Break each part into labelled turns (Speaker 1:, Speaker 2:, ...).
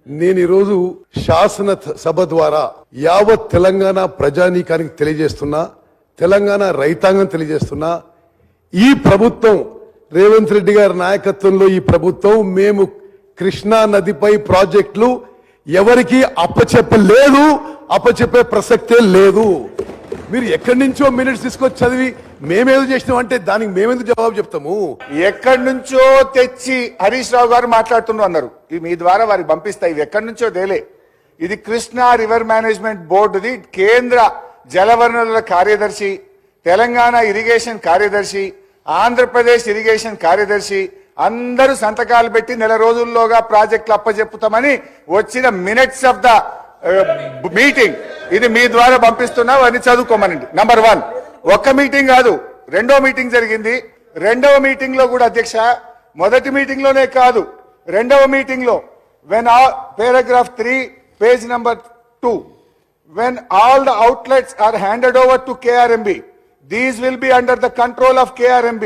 Speaker 1: నేను ఈరోజు శాసన సభ ద్వారా యావత్ తెలంగాణ ప్రజానీకానికి తెలియజేస్తున్నా, తెలంగాణ రైతాంగం తెలియజేస్తున్నా, ఈ ప్రభుత్వం రేవంత్ రెడ్డి గారి నాయకత్వంలో ఈ ప్రభుత్వం మేము కృష్ణా నదిపై ప్రాజెక్టులు ఎవరికి అప్పచెప్పలేదు, అప్పచెప్పే ప్రసక్తే లేదు. మీరు ఎక్కడి నుంచో మినిట్స్ తీసుకొచ్చి చదివి మేమేదో చేసినాం అంటే దానికి మేమెందుకు జవాబు చెప్తాము?
Speaker 2: ఎక్కడి నుంచో తెచ్చి హరీష్ రావు గారు మాట్లాడుతున్నారు అన్నారు. ఇది మీ ద్వారా వారికి పంపిస్తాయి. ఇవి ఎక్కడి నుంచో తేలే. ఇది కృష్ణా రివర్ మేనేజ్మెంట్ బోర్డుది కేంద్ర జలవనరుల కార్యదర్శి, తెలంగాణ ఇరిగేషన్ కార్యదర్శి, ఆంధ్రప్రదేశ్ ఇరిగేషన్ కార్యదర్శి అందరూ సంతకాలు పెట్టి నెల రోజుల్లోగా ప్రాజెక్టులు అప్పచెప్పుతామని వచ్చిన మినిట్స్ ఆఫ్ ద మీటింగ్ ఇది మీ ద్వారా పంపిస్తున్నా అని చదువుకోమనండి. నంబర్ 1 ఒక్క మీటింగ్ కాదు, రెండో మీటింగ్ జరిగింది. రెండవ మీటింగ్ లో కూడా అధ్యక్ష, మొదటి మీటింగ్ లోనే కాదు, రెండవ మీటింగ్ లో when paragraph 3 page number 2 when all the outlets are handed over to KRMB, these will be under the control of KRMB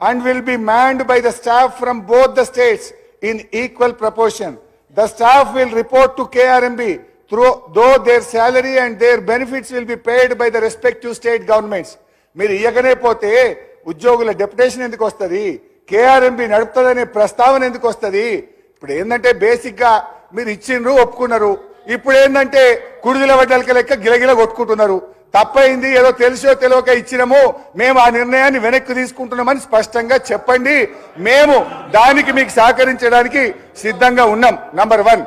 Speaker 2: and will be manned by the staff from both the states in equal proportion. The staff will report to KRMB though their salary and their benefits will be paid by the respective state governments. మీరు ఇయ్యకనే పోతే ఉద్యోగుల deputation ఎందుకు వస్తుంది? KRMB నడుపుతుందనే ప్రస్తావన ఎందుకు వస్తుంది? ఇప్పుడు ఏంటంటే బేసిక్ గా మీరు ఇచ్చిండ్రు, ఒప్పుకున్నారు. ఇప్పుడు ఏంటంటే కుడిదిల వడ్డలకి లెక్క గిలగిల కొట్టుకుంటున్నారు. తప్పైంది, ఏదో తెలిసో తెలియక ఇచ్చినాము, మేము ఆ నిర్ణయాన్ని వెనక్కి తీసుకుంటున్నామని స్పష్టంగా చెప్పండి. మేము దానికి మీకు సహకరించడానికి సిద్ధంగా ఉన్నాం. నంబర్ 1.